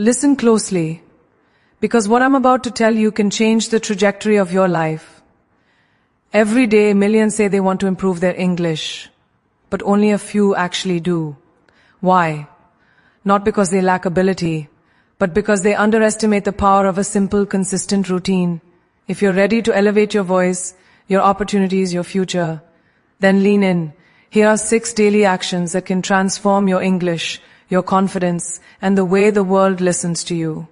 Listen closely, because what I'm about to tell you can change the trajectory of your life. Every day, millions say they want to improve their English, but only a few actually do. Why? Not because they lack ability, but because they underestimate the power of a simple, consistent routine. If you're ready to elevate your voice, your opportunities, your future, then lean in. Here are 6 daily actions that can transform your English, your confidence, and the way the world listens to you.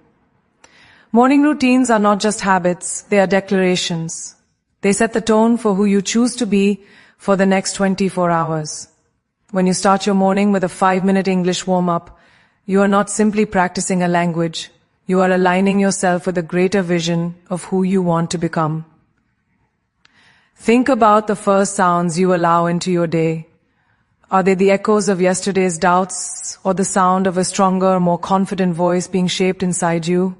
Morning routines are not just habits, they are declarations. They set the tone for who you choose to be for the next 24 hours. When you start your morning with a 5-minute English warm-up, you are not simply practicing a language, you are aligning yourself with a greater vision of who you want to become. Think about the first sounds you allow into your day. Are they the echoes of yesterday's doubts, or the sound of a stronger, more confident voice being shaped inside you?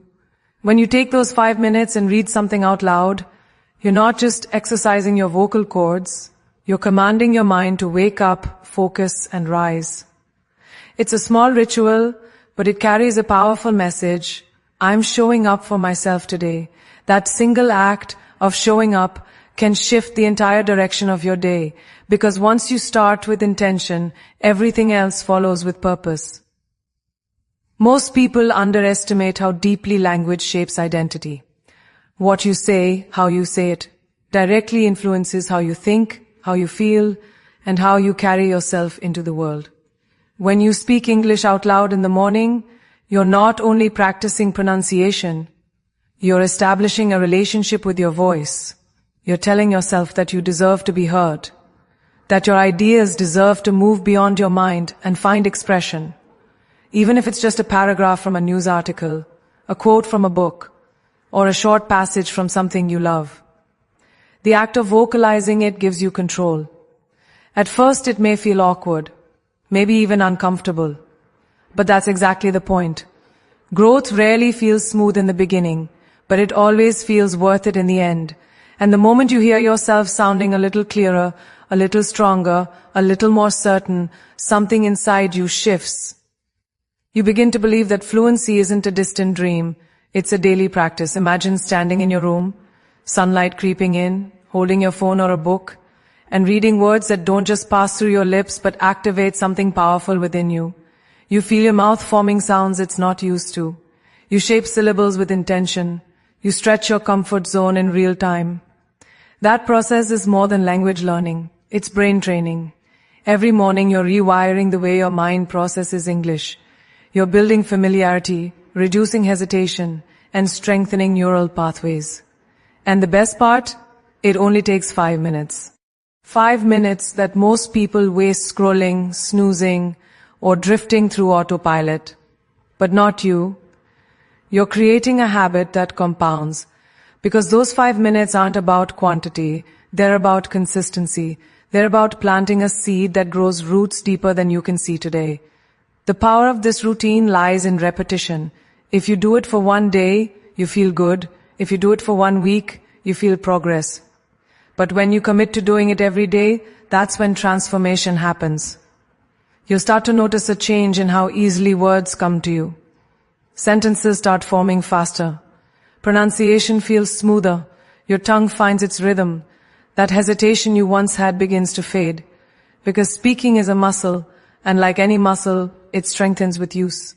When you take those 5 minutes and read something out loud, you're not just exercising your vocal cords, you're commanding your mind to wake up, focus, and rise. It's a small ritual, but it carries a powerful message. I'm showing up for myself today. That single act of showing up can shift the entire direction of your day, because once you start with intention, everything else follows with purpose. Most people underestimate how deeply language shapes identity. What you say, how you say it, directly influences how you think, how you feel, and how you carry yourself into the world. When you speak English out loud in the morning, you're not only practicing pronunciation, you're establishing a relationship with your voice. You're telling yourself that you deserve to be heard, that your ideas deserve to move beyond your mind and find expression, even if it's just a paragraph from a news article, a quote from a book, or a short passage from something you love. The act of vocalizing it gives you control. At first it may feel awkward, maybe even uncomfortable, but that's exactly the point. Growth rarely feels smooth in the beginning, but it always feels worth it in the end. And the moment you hear yourself sounding a little clearer, a little stronger, a little more certain, something inside you shifts. You begin to believe that fluency isn't a distant dream, it's a daily practice. Imagine standing in your room, sunlight creeping in, holding your phone or a book, and reading words that don't just pass through your lips but activate something powerful within you. You feel your mouth forming sounds it's not used to. You shape syllables with intention. You stretch your comfort zone in real time. That process is more than language learning. It's brain training. Every morning you're rewiring the way your mind processes English. You're building familiarity, reducing hesitation, and strengthening neural pathways. And the best part? It only takes 5 minutes. 5 minutes that most people waste scrolling, snoozing, or drifting through autopilot. But not you. You're creating a habit that compounds. Because those 5 minutes aren't about quantity, they're about consistency. They're about planting a seed that grows roots deeper than you can see today. The power of this routine lies in repetition. If you do it for 1 day, you feel good. If you do it for 1 week, you feel progress. But when you commit to doing it every day, that's when transformation happens. You'll start to notice a change in how easily words come to you. Sentences start forming faster. Pronunciation feels smoother. Your tongue finds its rhythm. That hesitation you once had begins to fade. Because speaking is a muscle, and like any muscle, it strengthens with use.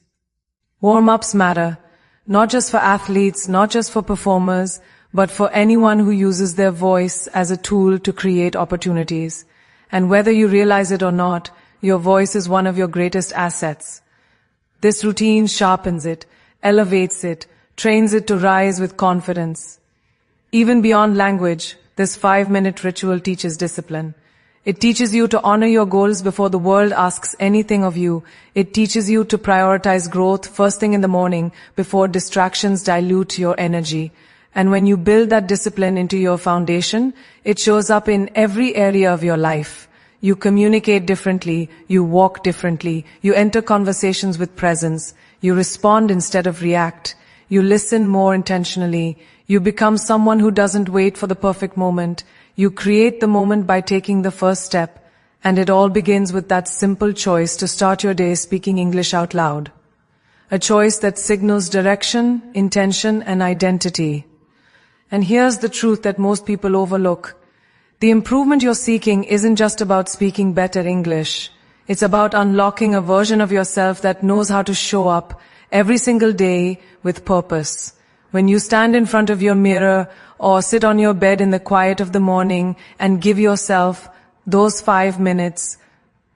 Warm-ups matter, not just for athletes, not just for performers, but for anyone who uses their voice as a tool to create opportunities. And whether you realize it or not, your voice is one of your greatest assets. This routine sharpens it, elevates it, trains it to rise with confidence. Even beyond language, this 5-minute ritual teaches discipline. It teaches you to honor your goals before the world asks anything of you. It teaches you to prioritize growth first thing in the morning before distractions dilute your energy. And when you build that discipline into your foundation, it shows up in every area of your life. You communicate differently, you walk differently, you enter conversations with presence, you respond instead of react, you listen more intentionally, you become someone who doesn't wait for the perfect moment, you create the moment by taking the first step, and it all begins with that simple choice to start your day speaking English out loud. a choice that signals direction, intention, and identity. And here's the truth that most people overlook. The improvement you're seeking isn't just about speaking better English. It's about unlocking a version of yourself that knows how to show up every single day with purpose. When you stand in front of your mirror or sit on your bed in the quiet of the morning and give yourself those 5 minutes,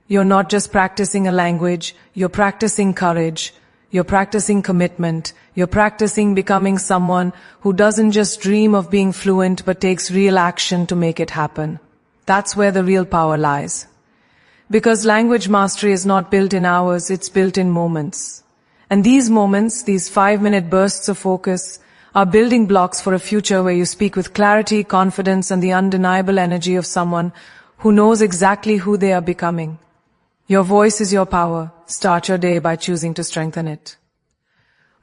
you're not just practicing a language, you're practicing courage, you're practicing commitment, you're practicing becoming someone who doesn't just dream of being fluent but takes real action to make it happen. That's where the real power lies. Because language mastery is not built in hours, it's built in moments. And these moments, these 5-minute bursts of focus, are building blocks for a future where you speak with clarity, confidence, and the undeniable energy of someone who knows exactly who they are becoming. Your voice is your power. Start your day by choosing to strengthen it.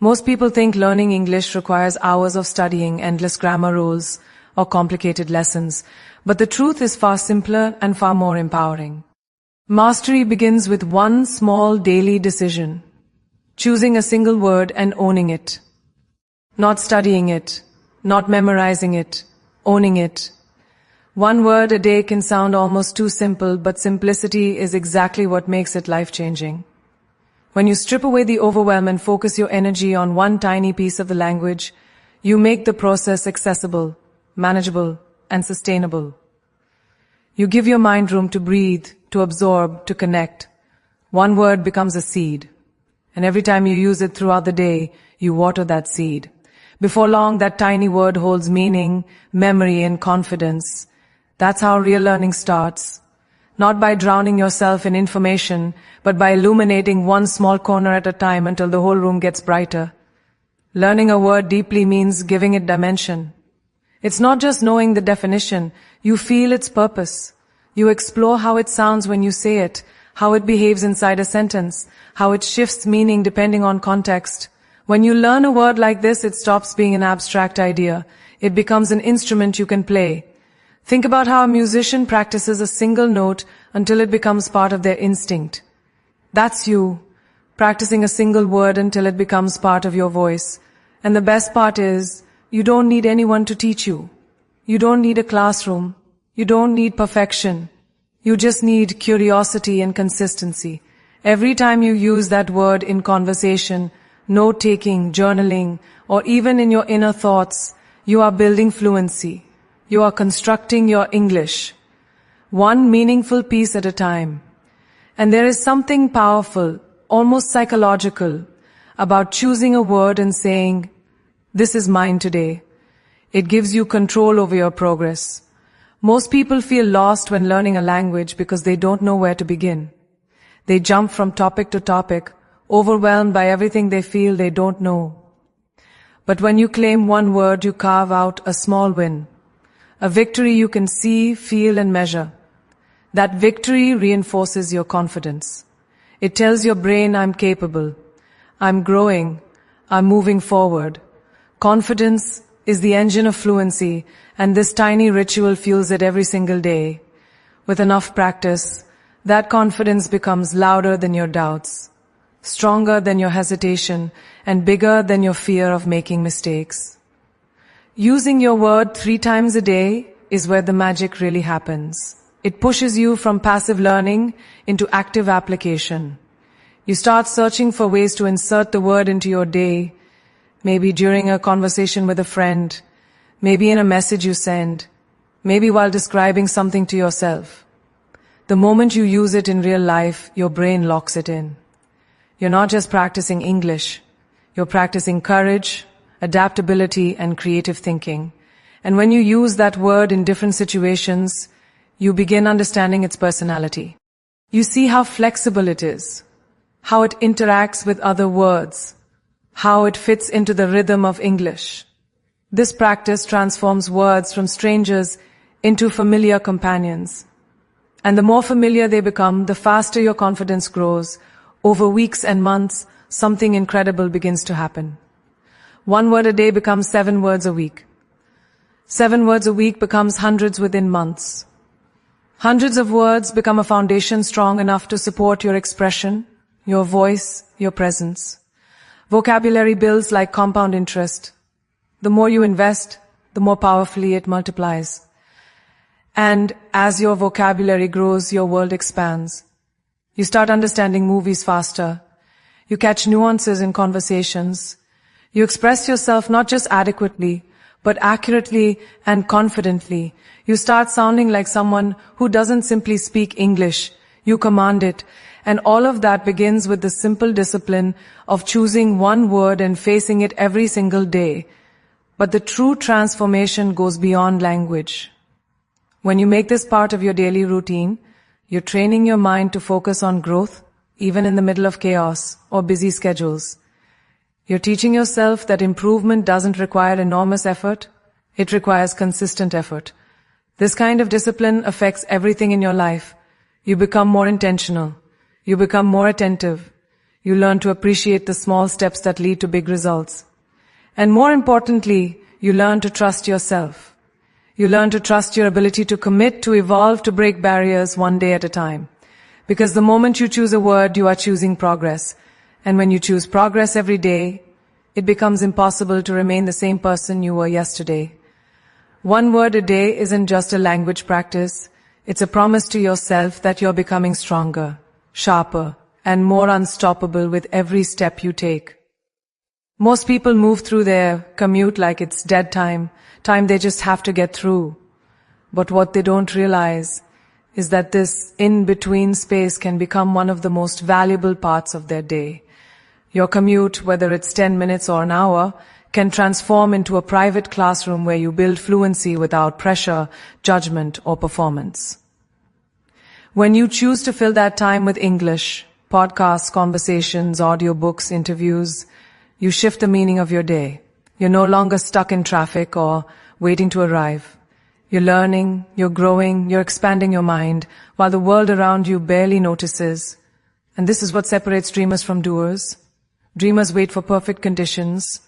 Most people think learning English requires hours of studying, endless grammar rules, or complicated lessons. But the truth is far simpler and far more empowering. Mastery begins with one small daily decision. Choosing a single word and owning it. Not studying it, not memorizing it, owning it. One word a day can sound almost too simple, but simplicity is exactly what makes it life-changing. When you strip away the overwhelm and focus your energy on one tiny piece of the language, you make the process accessible, manageable, and sustainable. You give your mind room to breathe, to absorb, to connect. One word becomes a seed. And every time you use it throughout the day, you water that seed. Before long, that tiny word holds meaning, memory, and confidence. That's how real learning starts. Not by drowning yourself in information, but by illuminating one small corner at a time until the whole room gets brighter. Learning a word deeply means giving it dimension. It's not just knowing the definition. You feel its purpose. You explore how it sounds when you say it, how it behaves inside a sentence, how it shifts meaning depending on context. When you learn a word like this, it stops being an abstract idea. It becomes an instrument you can play. Think about how a musician practices a single note until it becomes part of their instinct. That's you, practicing a single word until it becomes part of your voice. And the best part is, you don't need anyone to teach you. You don't need a classroom. You don't need perfection. You just need curiosity and consistency. Every time you use that word in conversation, note-taking, journaling, or even in your inner thoughts, you are building fluency. You are constructing your English, one meaningful piece at a time. And there is something powerful, almost psychological, about choosing a word and saying, "This is mine today." It gives you control over your progress. Most people feel lost when learning a language because they don't know where to begin. They jump from topic to topic, overwhelmed by everything they feel they don't know. But when you claim one word, you carve out a small win. A victory you can see, feel, and measure. That victory reinforces your confidence. It tells your brain, "I'm capable. I'm growing. I'm moving forward." Confidence is the engine of fluency, and this tiny ritual fuels it every single day. With enough practice, that confidence becomes louder than your doubts, stronger than your hesitation, and bigger than your fear of making mistakes. Using your word 3 times a day is where the magic really happens. It pushes you from passive learning into active application. You start searching for ways to insert the word into your day, maybe during a conversation with a friend, maybe in a message you send, maybe while describing something to yourself. The moment you use it in real life, your brain locks it in. You're not just practicing English, you're practicing courage, adaptability, and creative thinking. And when you use that word in different situations, you begin understanding its personality. You see how flexible it is, how it interacts with other words, how it fits into the rhythm of English. This practice transforms words from strangers into familiar companions. And the more familiar they become, the faster your confidence grows. Over weeks and months, something incredible begins to happen. 1 word a day becomes 7 words a week. 7 words a week becomes hundreds within months. Hundreds of words become a foundation strong enough to support your expression, your voice, your presence. Vocabulary builds like compound interest. The more you invest, the more powerfully it multiplies. And as your vocabulary grows, your world expands. You start understanding movies faster. You catch nuances in conversations. You express yourself not just adequately, but accurately and confidently. You start sounding like someone who doesn't simply speak English. You command it. And all of that begins with the simple discipline of choosing one word and facing it every single day. But the true transformation goes beyond language. When you make this part of your daily routine, you're training your mind to focus on growth, even in the middle of chaos or busy schedules. You're teaching yourself that improvement doesn't require enormous effort, it requires consistent effort. This kind of discipline affects everything in your life. You become more intentional. You become more attentive. You learn to appreciate the small steps that lead to big results. And more importantly, you learn to trust yourself. You learn to trust your ability to commit, to evolve, to break barriers one day at a time. Because the moment you choose a word, you are choosing progress. And when you choose progress every day, it becomes impossible to remain the same person you were yesterday. One word a day isn't just a language practice. It's a promise to yourself that you're becoming stronger, sharper, and more unstoppable with every step you take. Most people move through their commute like it's dead time they just have to get through. But what they don't realize is that this in-between space can become one of the most valuable parts of their day. Your commute, whether it's 10 minutes or an hour, can transform into a private classroom where you build fluency without pressure, judgment, or performance. When you choose to fill that time with English, podcasts, conversations, audiobooks, interviews, you shift the meaning of your day. You're no longer stuck in traffic or waiting to arrive. You're learning, you're growing, you're expanding your mind, while the world around you barely notices. And this is what separates dreamers from doers. Dreamers wait for perfect conditions.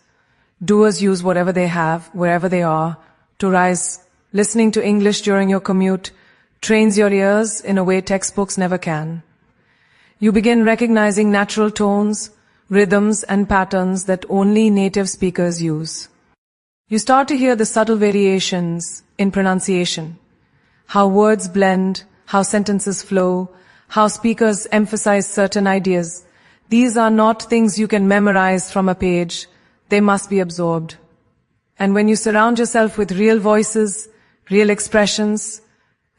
Doers use whatever they have, wherever they are, to rise. Listening to English during your commute trains your ears in a way textbooks never can. You begin recognizing natural tones, rhythms, and patterns that only native speakers use. You start to hear the subtle variations in pronunciation, how words blend, how sentences flow, how speakers emphasize certain ideas. These are not things you can memorize from a page. They must be absorbed. And when you surround yourself with real voices, real expressions,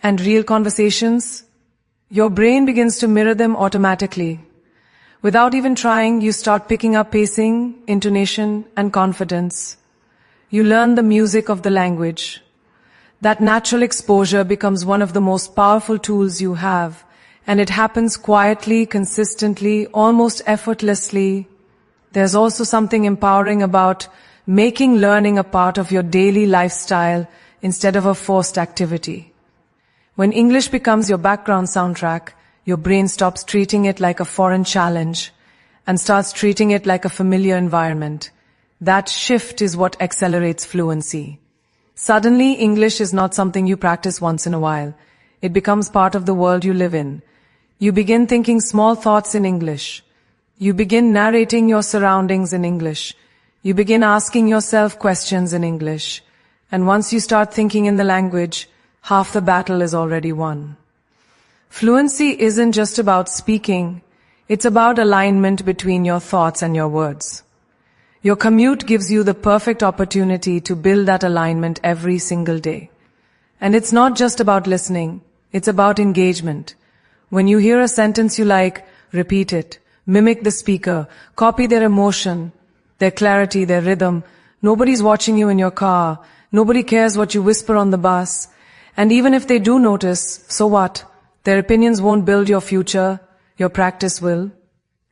and real conversations, your brain begins to mirror them automatically. Without even trying, you start picking up pacing, intonation, and confidence. You learn the music of the language. That natural exposure becomes one of the most powerful tools you have, and it happens quietly, consistently, almost effortlessly. There's also something empowering about making learning a part of your daily lifestyle instead of a forced activity. When English becomes your background soundtrack, your brain stops treating it like a foreign challenge and starts treating it like a familiar environment. That shift is what accelerates fluency. Suddenly, English is not something you practice once in a while. It becomes part of the world you live in. You begin thinking small thoughts in English. You begin narrating your surroundings in English. You begin asking yourself questions in English. And once you start thinking in the language, half the battle is already won. Fluency isn't just about speaking. It's about alignment between your thoughts and your words. Your commute gives you the perfect opportunity to build that alignment every single day. And it's not just about listening. It's about engagement. When you hear a sentence you like, repeat it. Mimic the speaker. Copy their emotion, their clarity, their rhythm. Nobody's watching you in your car. Nobody cares what you whisper on the bus. And even if they do notice, so what? Their opinions won't build your future. Your practice will.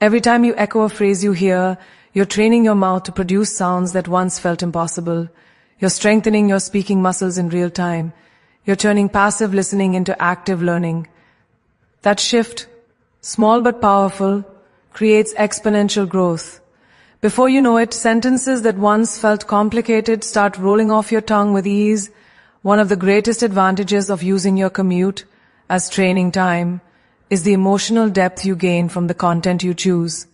Every time you echo a phrase you hear, you're training your mouth to produce sounds that once felt impossible. You're strengthening your speaking muscles in real time. You're turning passive listening into active learning. That shift, small but powerful, creates exponential growth. Before you know it, sentences that once felt complicated start rolling off your tongue with ease. One of the greatest advantages of using your commute as training time is the emotional depth you gain from the content you choose.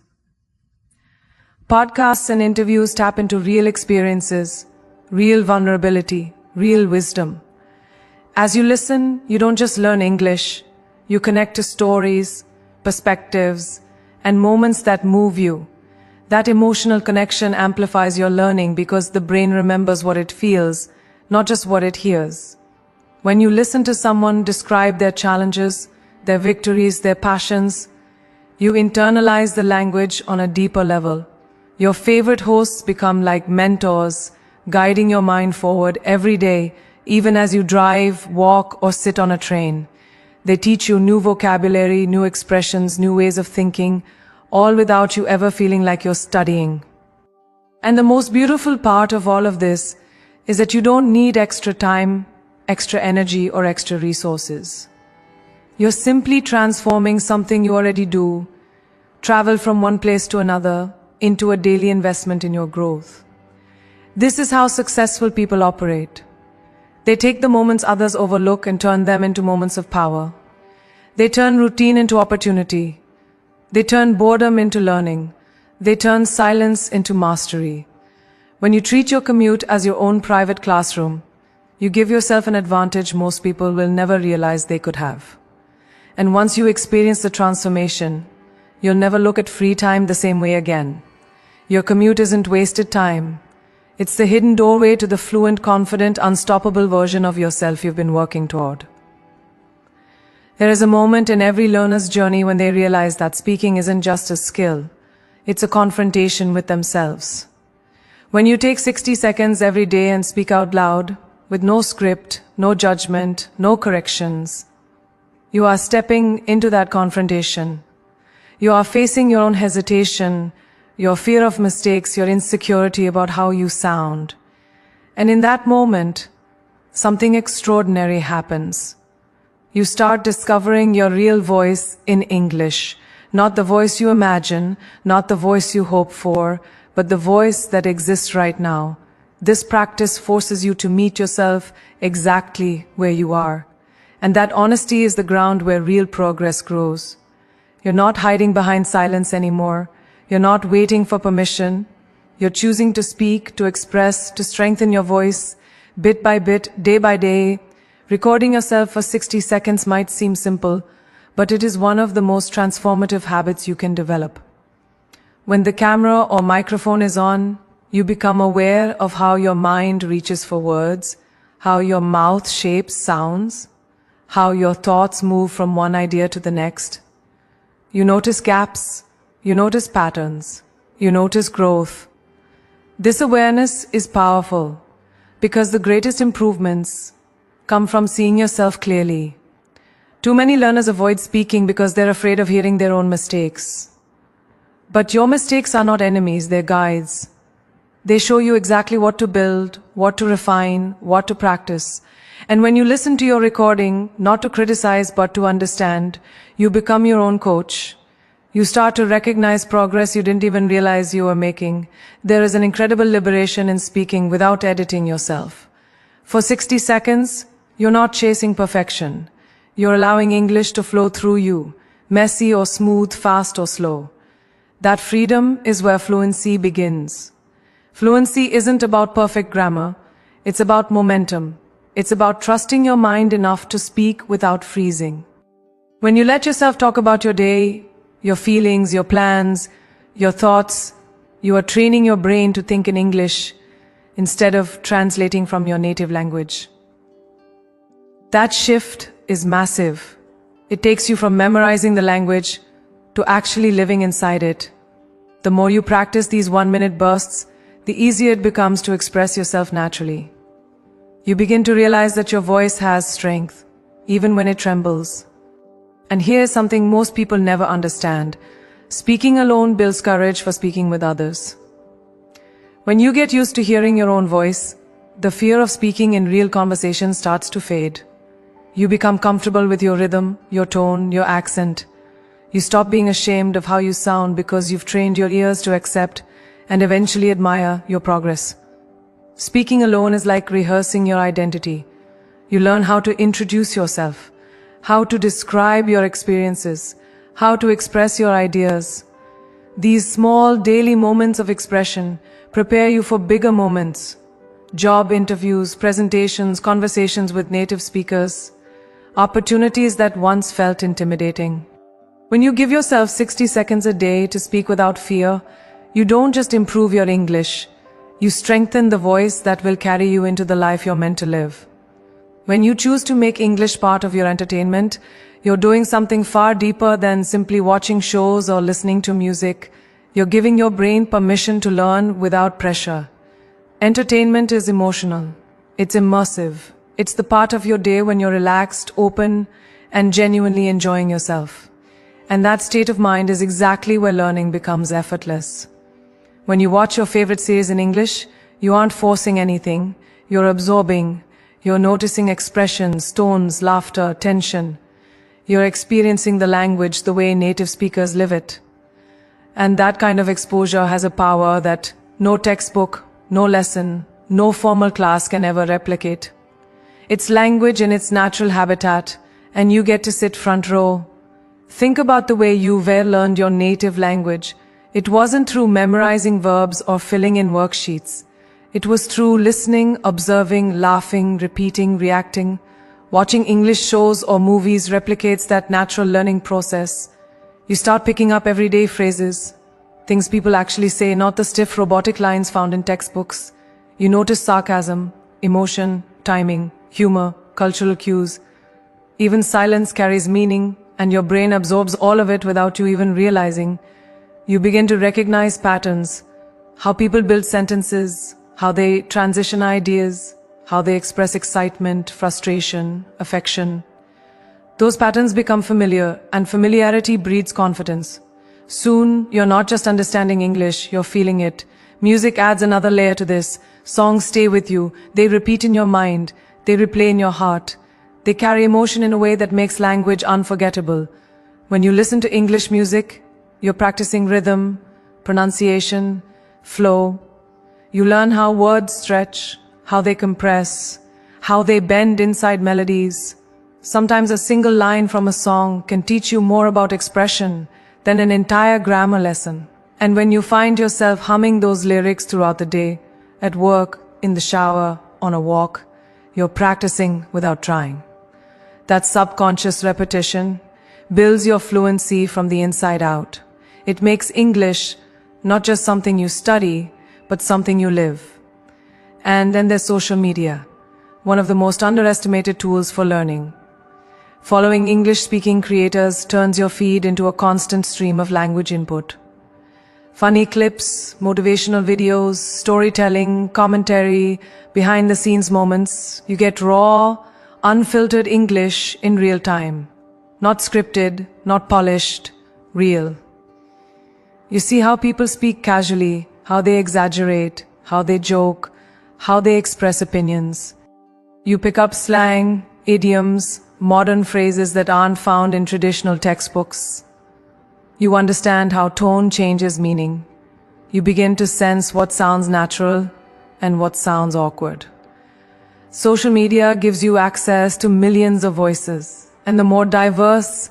Podcasts and interviews tap into real experiences, real vulnerability, real wisdom. As you listen, you don't just learn English, you connect to stories, perspectives, and moments that move you. That emotional connection amplifies your learning because the brain remembers what it feels, not just what it hears. When you listen to someone describe their challenges, their victories, their passions, you internalize the language on a deeper level. Your favorite hosts become like mentors, guiding your mind forward every day, even as you drive, walk, or sit on a train. They teach you new vocabulary, new expressions, new ways of thinking, all without you ever feeling like you're studying. And the most beautiful part of all of this is that you don't need extra time, extra energy, or extra resources. You're simply transforming something you already do, travel from one place to another, into a daily investment in your growth. This is how successful people operate. They take the moments others overlook and turn them into moments of power. They turn routine into opportunity. They turn boredom into learning. They turn silence into mastery. When you treat your commute as your own private classroom, you give yourself an advantage most people will never realize they could have. And once you experience the transformation, you'll never look at free time the same way again. Your commute isn't wasted time. It's the hidden doorway to the fluent, confident, unstoppable version of yourself you've been working toward. There is a moment in every learner's journey when they realize that speaking isn't just a skill, it's a confrontation with themselves. When you take 60 seconds every day and speak out loud, with no script, no judgment, no corrections, you are stepping into that confrontation. You are facing your own hesitation, your fear of mistakes, your insecurity about how you sound. And in that moment, something extraordinary happens. You start discovering your real voice in English, not the voice you imagine, not the voice you hope for, but the voice that exists right now. This practice forces you to meet yourself exactly where you are. And that honesty is the ground where real progress grows. You're not hiding behind silence anymore. You're not waiting for permission. You're choosing to speak, to express, to strengthen your voice, bit by bit, day by day. Recording yourself for 60 seconds might seem simple, but it is one of the most transformative habits you can develop. When the camera or microphone is on, you become aware of how your mind reaches for words, how your mouth shapes sounds, how your thoughts move from one idea to the next. You notice gaps, you notice patterns, you notice growth. This awareness is powerful because the greatest improvements come from seeing yourself clearly. Too many learners avoid speaking because they're afraid of hearing their own mistakes. But your mistakes are not enemies, they're guides. They show you exactly what to build, what to refine, what to practice. And when you listen to your recording, not to criticize but to understand, you become your own coach. You start to recognize progress you didn't even realize you were making. There is an incredible liberation in speaking without editing yourself. For 60 seconds, you're not chasing perfection. You're allowing English to flow through you, messy or smooth, fast or slow. That freedom is where fluency begins. Fluency isn't about perfect grammar. It's about momentum. It's about trusting your mind enough to speak without freezing. When you let yourself talk about your day, your feelings, your plans, your thoughts, you are training your brain to think in English instead of translating from your native language. That shift is massive. It takes you from memorizing the language to actually living inside it. The more you practice these 1-minute bursts, the easier it becomes to express yourself naturally. You begin to realize that your voice has strength, even when it trembles. And here's something most people never understand. Speaking alone builds courage for speaking with others. When you get used to hearing your own voice, the fear of speaking in real conversation starts to fade. You become comfortable with your rhythm, your tone, your accent. You stop being ashamed of how you sound because you've trained your ears to accept and eventually admire your progress. Speaking alone is like rehearsing your identity. You learn how to introduce yourself, how to describe your experiences, how to express your ideas. These small daily moments of expression prepare you for bigger moments. Job interviews, presentations, conversations with native speakers, opportunities that once felt intimidating. When you give yourself 60 seconds a day to speak without fear, you don't just improve your English, you strengthen the voice that will carry you into the life you're meant to live. When you choose to make English part of your entertainment, you're doing something far deeper than simply watching shows or listening to music. You're giving your brain permission to learn without pressure. Entertainment is emotional. It's immersive. It's the part of your day when you're relaxed, open, and genuinely enjoying yourself. And that state of mind is exactly where learning becomes effortless. When you watch your favorite series in English, you aren't forcing anything. You're absorbing. You're noticing expressions, tones, laughter, tension. You're experiencing the language the way native speakers live it. And that kind of exposure has a power that no textbook, no lesson, no formal class can ever replicate. It's language in its natural habitat, and you get to sit front row. Think about the way you learned your native language. It wasn't through memorizing verbs or filling in worksheets. It was through listening, observing, laughing, repeating, reacting. Watching English shows or movies replicates that natural learning process. You start picking up everyday phrases, things people actually say, not the stiff robotic lines found in textbooks. You notice sarcasm, emotion, timing, humor, cultural cues. Even silence carries meaning, and your brain absorbs all of it without you even realizing. You begin to recognize patterns, how people build sentences, how they transition ideas, how they express excitement, frustration, affection. Those patterns become familiar, and familiarity breeds confidence. Soon, you're not just understanding English, you're feeling it. Music adds another layer to this. Songs stay with you. They repeat in your mind. They replay in your heart. They carry emotion in a way that makes language unforgettable. When you listen to English music, you're practicing rhythm, pronunciation, flow. You learn how words stretch, how they compress, how they bend inside melodies. Sometimes a single line from a song can teach you more about expression than an entire grammar lesson. And when you find yourself humming those lyrics throughout the day, at work, in the shower, on a walk, you're practicing without trying. That subconscious repetition builds your fluency from the inside out. It makes English not just something you study, but something you live. And then there's social media, one of the most underestimated tools for learning. Following English-speaking creators turns your feed into a constant stream of language input. Funny clips, motivational videos, storytelling, commentary, behind-the-scenes moments. You get raw, unfiltered English in real time. Not scripted, not polished, real. You see how people speak casually, how they exaggerate, how they joke, how they express opinions. You pick up slang, idioms, modern phrases that aren't found in traditional textbooks. You understand how tone changes meaning. You begin to sense what sounds natural and what sounds awkward. Social media gives you access to millions of voices, and the more diverse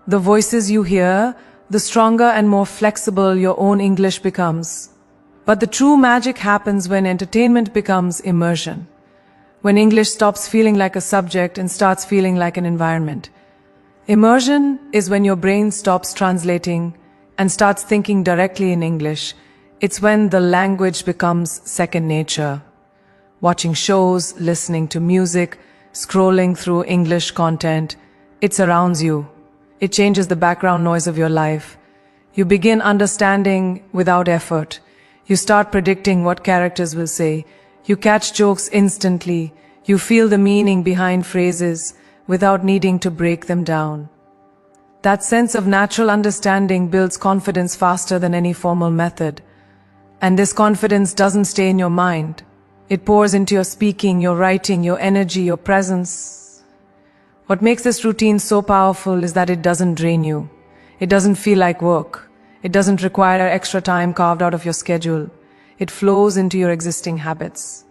the voices you hear, the stronger and more flexible your own English becomes. But the true magic happens when entertainment becomes immersion. When English stops feeling like a subject and starts feeling like an environment. Immersion is when your brain stops translating and starts thinking directly in English. It's when the language becomes second nature. Watching shows, listening to music, scrolling through English content, it surrounds you. It changes the background noise of your life. You begin understanding without effort. You start predicting what characters will say. You catch jokes instantly. You feel the meaning behind phrases without needing to break them down. That sense of natural understanding builds confidence faster than any formal method. And this confidence doesn't stay in your mind. It pours into your speaking, your writing, your energy, your presence. What makes this routine so powerful is that it doesn't drain you. It doesn't feel like work. It doesn't require extra time carved out of your schedule. It flows into your existing habits.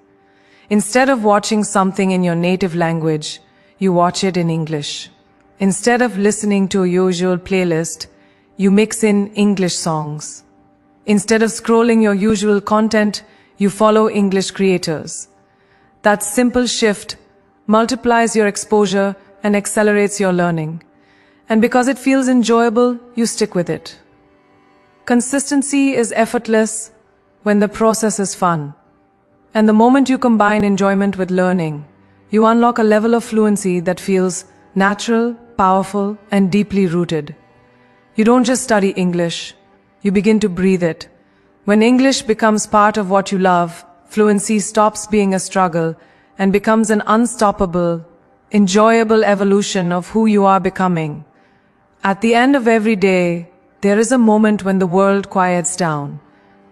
Instead of watching something in your native language, you watch it in English. Instead of listening to a usual playlist, you mix in English songs. Instead of scrolling your usual content, you follow English creators. That simple shift multiplies your exposure and accelerates your learning. And because it feels enjoyable, you stick with it. Consistency is effortless when the process is fun. And the moment you combine enjoyment with learning, you unlock a level of fluency that feels natural, powerful, and deeply rooted. You don't just study English, you begin to breathe it. When English becomes part of what you love, fluency stops being a struggle and becomes an unstoppable, enjoyable evolution of who you are becoming. At the end of every day, there is a moment when the world quiets down,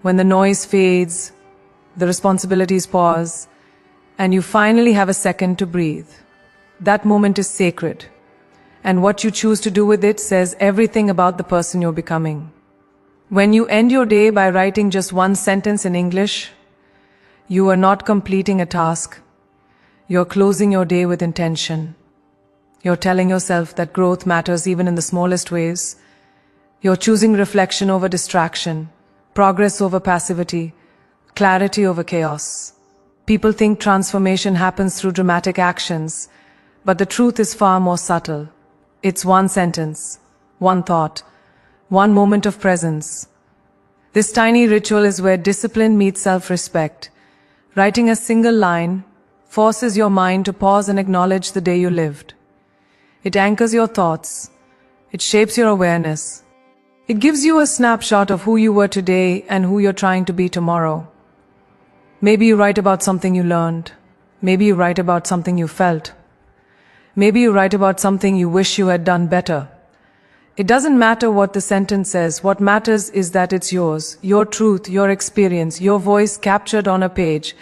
when the noise fades, the responsibilities pause, and you finally have a second to breathe. That moment is sacred, and what you choose to do with it says everything about the person you're becoming. When you end your day by writing just one sentence in English, you are not completing a task. You're closing your day with intention. You're telling yourself that growth matters even in the smallest ways. You're choosing reflection over distraction, progress over passivity, clarity over chaos. People think transformation happens through dramatic actions, but the truth is far more subtle. It's one sentence, one thought, one moment of presence. This tiny ritual is where discipline meets self-respect. Writing a single line forces your mind to pause and acknowledge the day you lived. It anchors your thoughts. It shapes your awareness. It gives you a snapshot of who you were today and who you're trying to be tomorrow. Maybe you write about something you learned. Maybe you write about something you felt. Maybe you write about something you wish you had done better. It doesn't matter what the sentence says. What matters is that it's yours, your truth, your experience, your voice captured on a page.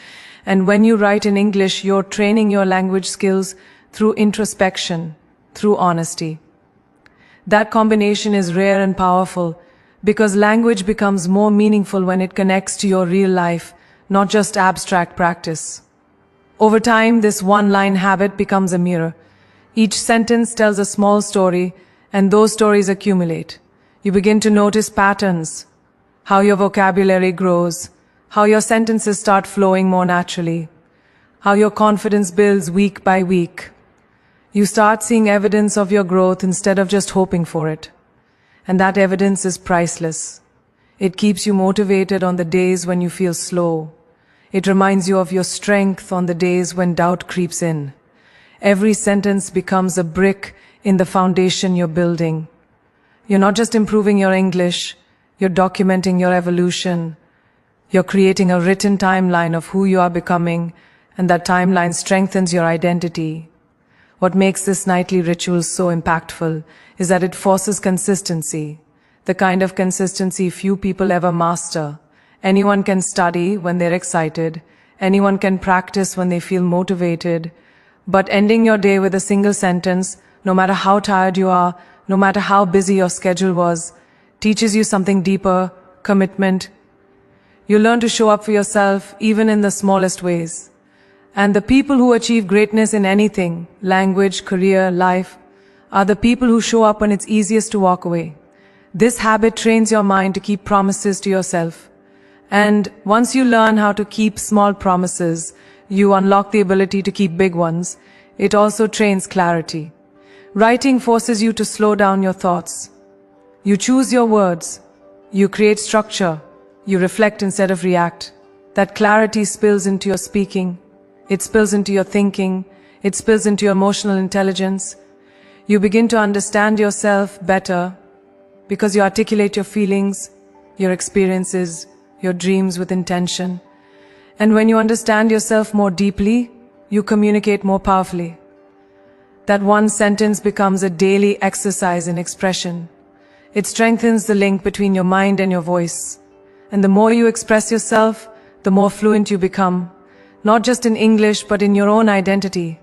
And when you write in English, you're training your language skills through introspection, through honesty. That combination is rare and powerful because language becomes more meaningful when it connects to your real life, not just abstract practice. Over time, this one-line habit becomes a mirror. Each sentence tells a small story, and those stories accumulate. You begin to notice patterns, how your vocabulary grows, how your sentences start flowing more naturally, how your confidence builds week by week. You start seeing evidence of your growth instead of just hoping for it. And that evidence is priceless. It keeps you motivated on the days when you feel slow. It reminds you of your strength on the days when doubt creeps in. Every sentence becomes a brick in the foundation you're building. You're not just improving your English, you're documenting your evolution. You're creating a written timeline of who you are becoming, and that timeline strengthens your identity. What makes this nightly ritual so impactful is that it forces consistency, the kind of consistency few people ever master. Anyone can study when they're excited, anyone can practice when they feel motivated, but ending your day with a single sentence, no matter how tired you are, no matter how busy your schedule was, teaches you something deeper: commitment. You learn to show up for yourself even in the smallest ways. And the people who achieve greatness in anything, language, career, life, are the people who show up when it's easiest to walk away. This habit trains your mind to keep promises to yourself. And once you learn how to keep small promises, you unlock the ability to keep big ones. It also trains clarity. Writing forces you to slow down your thoughts. You choose your words. You create structure. You reflect instead of react. That clarity spills into your speaking. It spills into your thinking. It spills into your emotional intelligence. You begin to understand yourself better because you articulate your feelings, your experiences, your dreams with intention. And when you understand yourself more deeply, you communicate more powerfully. That one sentence becomes a daily exercise in expression. It strengthens the link between your mind and your voice. And the more you express yourself, the more fluent you become, not just in English, but in your own identity.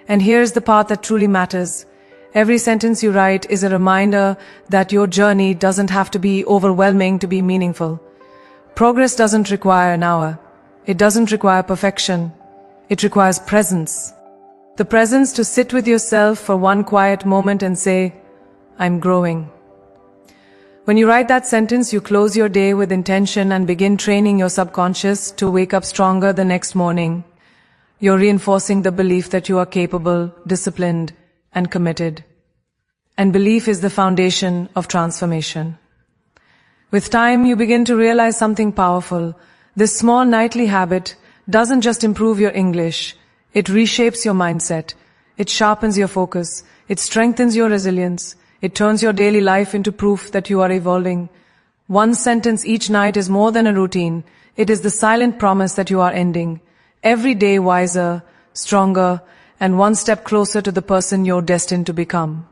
And here's the part that truly matters. Every sentence you write is a reminder that your journey doesn't have to be overwhelming to be meaningful. Progress doesn't require an hour. It doesn't require perfection. It requires presence. The presence to sit with yourself for one quiet moment and say, I'm growing. When you write that sentence, you close your day with intention and begin training your subconscious to wake up stronger the next morning. You're reinforcing the belief that you are capable, disciplined, and committed. And belief is the foundation of transformation. With time, you begin to realize something powerful. This small nightly habit doesn't just improve your English. It reshapes your mindset. It sharpens your focus. It strengthens your resilience. It turns your daily life into proof that you are evolving. One sentence each night is more than a routine. It is the silent promise that you are ending every day wiser, stronger, and one step closer to the person you're destined to become.